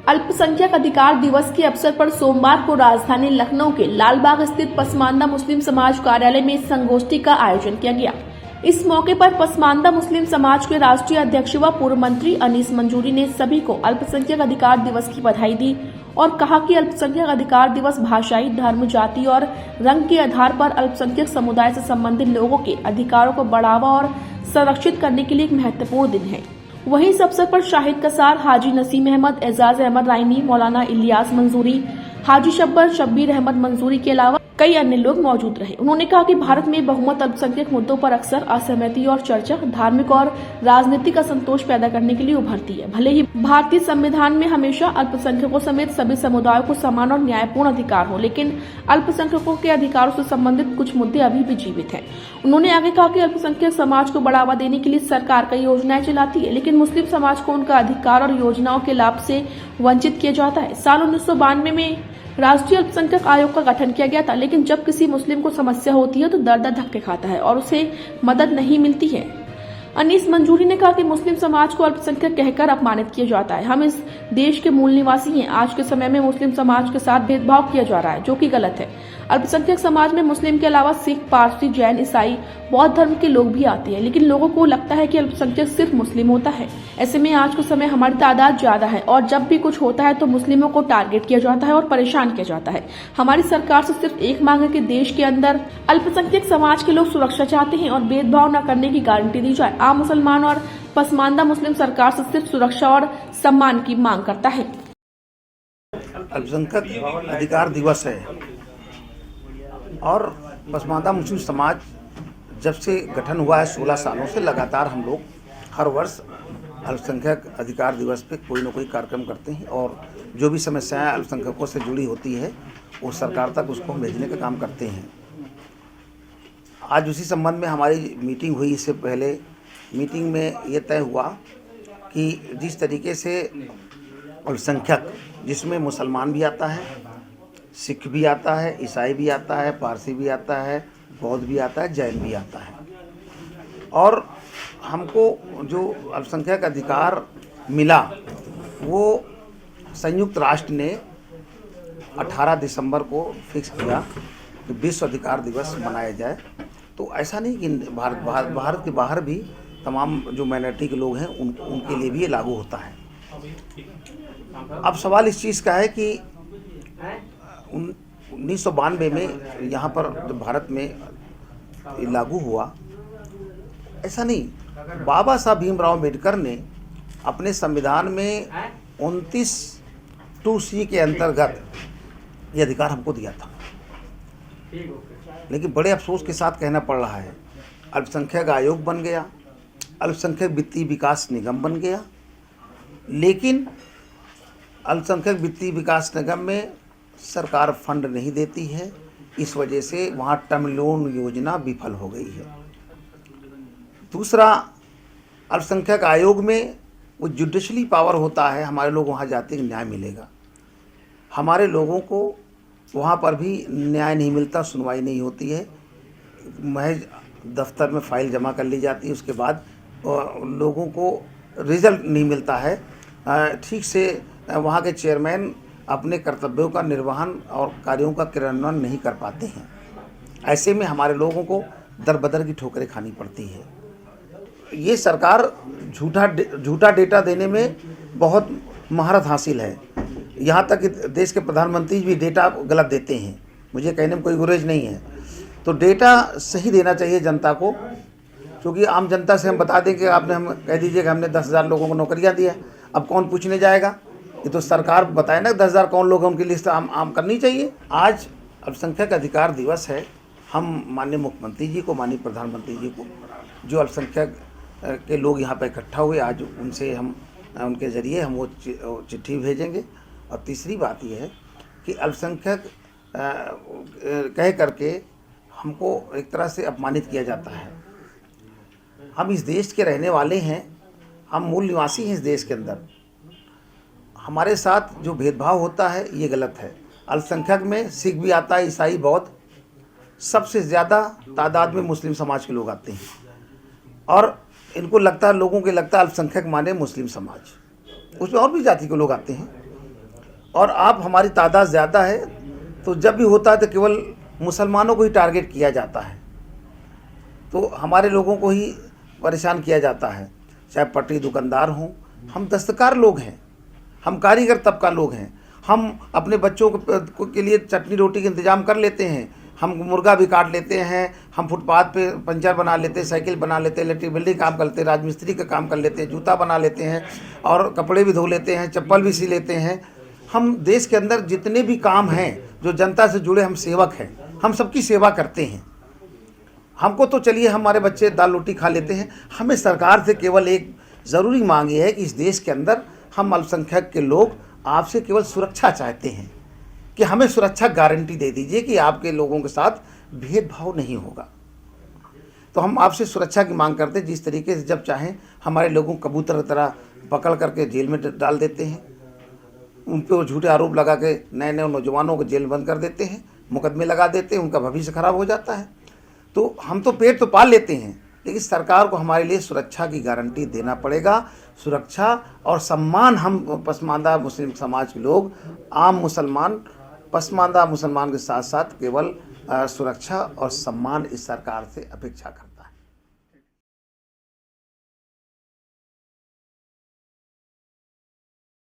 अल्पसंख्यक अधिकार दिवस के अवसर पर सोमवार को राजधानी लखनऊ के लालबाग स्थित पसमानदा मुस्लिम समाज कार्यालय में इस संगोष्ठी का आयोजन किया गया। इस मौके पर पसमानदा मुस्लिम समाज के राष्ट्रीय अध्यक्ष व पूर्व मंत्री अनीस मंजूरी ने सभी को अल्पसंख्यक अधिकार दिवस की बधाई दी और कहा कि अल्पसंख्यक अधिकार दिवस भाषाई, धर्म, जाति और रंग के आधार पर अल्पसंख्यक समुदाय से संबंधित लोगों के अधिकारों को बढ़ावा और संरक्षित करने के लिए एक महत्वपूर्ण दिन है। वहीं इस अवसर पर शाहिद कसार, हाजी नसीम अहमद, एजाज अहमद राइनी, मौलाना इलियास मंजूरी, हाजी शब्बीर अहमद मंजूरी के अलावा कई अन्य लोग मौजूद रहे। उन्होंने कहा कि भारत में बहुमत अल्पसंख्यक मुद्दों पर अक्सर असहमति और चर्चा धार्मिक और राजनीतिक असंतोष पैदा करने के लिए उभरती है। भले ही भारतीय संविधान में हमेशा अल्पसंख्यकों समेत सभी समुदायों को समान और न्यायपूर्ण अधिकार हो, लेकिन अल्पसंख्यकों के अधिकारों से संबंधित कुछ मुद्दे अभी भी जीवित हैं। उन्होंने आगे कहा कि अल्पसंख्यक समाज को बढ़ावा देने के लिए सरकार कई योजनाएं चलाती है, लेकिन मुस्लिम समाज को उनका अधिकार और योजनाओं के लाभ से वंचित किया जाता है। साल 1992 में राष्ट्रीय अल्पसंख्यक आयोग का गठन किया गया था, लेकिन जब किसी मुस्लिम को समस्या होती है तो दर धक्के खाता है और उसे मदद नहीं मिलती है। अनीस मंजूरी ने कहा कि मुस्लिम समाज को अल्पसंख्यक कहकर अपमानित किया जाता है। हम इस देश के मूल निवासी हैं। आज के समय में मुस्लिम समाज के साथ भेदभाव किया जा रहा है, जो कि गलत है। अल्पसंख्यक समाज में मुस्लिम के अलावा सिख, पारसी, जैन, ईसाई, बौद्ध धर्म के लोग भी आते हैं, लेकिन लोगों को लगता है कि अल्पसंख्यक सिर्फ मुस्लिम होता है। ऐसे में आज के समय हमारी तादाद ज्यादा है और जब भी कुछ होता है तो मुस्लिमों को टारगेट किया जाता है और परेशान किया जाता है। हमारी सरकार से सिर्फ एक मांग है कि देश के अंदर अल्पसंख्यक समाज के लोग सुरक्षा चाहते हैं और भेदभाव न करने की गारंटी दी जाए। आम मुसलमान और पसमानदा मुस्लिम सरकार से सिर्फ सुरक्षा और सम्मान की मांग करता है। अल्पसंख्यक अधिकार दिवस है और पसमानदा मुस्लिम समाज जब से गठन हुआ है 16 सालों से लगातार हम लोग हर वर्ष अल्पसंख्यक अधिकार दिवस पे कोई न कोई कार्यक्रम करते हैं और जो भी समस्याएं अल्पसंख्यकों से जुड़ी होती है वो सरकार तक उसको भेजने का काम करते हैं। आज उसी संबंध में हमारी मीटिंग हुई। इससे पहले मीटिंग में ये तय हुआ कि जिस तरीके से अल्पसंख्यक, जिसमें मुसलमान भी आता है, सिख भी आता है, ईसाई भी आता है, पारसी भी आता है, बौद्ध भी आता है, जैन भी आता है, और हमको जो अल्पसंख्यक अधिकार मिला वो संयुक्त राष्ट्र ने 18 दिसंबर को फिक्स किया कि विश्व अधिकार दिवस मनाया जाए। तो ऐसा नहीं कि भारत के बाहर भी तमाम जो माइनॉरिटी के लोग हैं उनके लिए भी ये लागू होता है। अब सवाल इस चीज़ का है कि 1992 में यहाँ पर जब भारत में लागू हुआ, ऐसा नहीं, बाबा साहब भीमराव अम्बेडकर ने अपने संविधान में 29(2)(c) के अंतर्गत ये अधिकार हमको दिया था। लेकिन बड़े अफसोस के साथ कहना पड़ रहा है, अल्पसंख्यक आयोग बन गया, अल्पसंख्यक वित्तीय विकास निगम बन गया, लेकिन अल्पसंख्यक वित्तीय विकास निगम में सरकार फंड नहीं देती है। इस वजह से वहाँ टर्म लोन योजना विफल हो गई है। दूसरा, अल्पसंख्यक आयोग में वो जुडिशली पावर होता है, हमारे लोग वहाँ जाते हैं न्याय मिलेगा। हमारे लोगों को वहाँ पर भी न्याय नहीं मिलता, सुनवाई नहीं होती है, महज दफ्तर में फाइल जमा कर ली जाती है, उसके बाद लोगों को रिजल्ट नहीं मिलता है। ठीक से वहाँ के चेयरमैन अपने कर्तव्यों का निर्वहन और कार्यों का क्रियान्वयन नहीं कर पाते हैं। ऐसे में हमारे लोगों को दर बदर की ठोकरें खानी पड़ती है। ये सरकार झूठा डेटा देने में बहुत महारत हासिल है। यहाँ तक कि देश के प्रधानमंत्री भी डेटा गलत देते हैं। मुझे कहने में कोई गुरेज नहीं है। तो डेटा सही देना चाहिए जनता को, क्योंकि आम जनता से हम बता दें कि हम कह दीजिए कि हमने 10,000 लोगों को नौकरियाँ दिया, अब कौन पूछने जाएगा? ये तो सरकार बताए ना 10,000 कौन लोग हैं, उनकी लिस्ट आम करनी चाहिए। आज अल्पसंख्यक अधिकार दिवस है। हम माननीय मुख्यमंत्री जी को, माननीय प्रधानमंत्री जी को, जो अल्पसंख्यक के लोग यहाँ पर इकट्ठा हुए, आज उनसे हम उनके ज़रिए हम वो चिट्ठी भेजेंगे। और तीसरी बात यह है कि अल्पसंख्यक कह करके हमको एक तरह से अपमानित किया जाता है। हम इस देश के रहने वाले हैं, हम मूल निवासी हैं इस देश के अंदर। हमारे साथ जो भेदभाव होता है ये गलत है। अल्पसंख्यक में सिख भी आता है, ईसाई, बौद्ध, सबसे ज़्यादा तादाद में मुस्लिम समाज के लोग आते हैं। और इनको लगता है, लोगों के लगता है अल्पसंख्यक माने मुस्लिम समाज, उसमें और भी जाति के लोग आते हैं। और आप हमारी तादाद ज़्यादा है, तो जब भी होता है तो केवल मुसलमानों को ही टारगेट किया जाता है, तो हमारे लोगों को ही परेशान किया जाता है। चाहे पटरी दुकानदार हों, हम दस्तकार लोग हैं, हम कारीगर तबका लोग हैं, हम अपने बच्चों के लिए चटनी रोटी का इंतज़ाम कर लेते हैं, हम मुर्गा भी काट लेते हैं, हम फुटपाथ पे पंचर बना लेते हैं, साइकिल बना लेते हैं, इलेक्ट्रिक बिल्डिंग काम कर लेते हैं, राजमिस्त्री का काम कर लेते हैं, जूता बना लेते हैं और कपड़े भी धो लेते हैं, चप्पल भी सी लेते हैं। हम देश के अंदर जितने भी काम हैं जो जनता से जुड़े, हम सेवक हैं, हम सबकी सेवा करते हैं। हमको तो चलिए हमारे बच्चे दाल रोटी खा लेते हैं, हमें सरकार से केवल एक ज़रूरी मांग ये है कि इस देश के अंदर हम अल्पसंख्यक के लोग आपसे केवल सुरक्षा चाहते हैं कि हमें सुरक्षा गारंटी दे दीजिए कि आपके लोगों के साथ भेदभाव नहीं होगा। तो हम आपसे सुरक्षा की मांग करते हैं। जिस तरीके से जब चाहें हमारे लोगों को कबूतर की तरह पकड़ करके जेल में डाल देते हैं, उन पर झूठे आरोप लगा के नए नए नौजवानों को जेल बंद कर देते हैं, मुकदमे लगा देते हैं, उनका भविष्य खराब हो जाता है। तो हम तो पेट तो पाल लेते हैं, लेकिन सरकार को हमारे लिए सुरक्षा की गारंटी देना पड़ेगा। सुरक्षा और सम्मान हम पसमानदा मुस्लिम समाज के लोग, आम मुसलमान पसमानदा मुसलमान के साथ साथ केवल सुरक्षा और सम्मान इस सरकार से अपेक्षा करते हैं।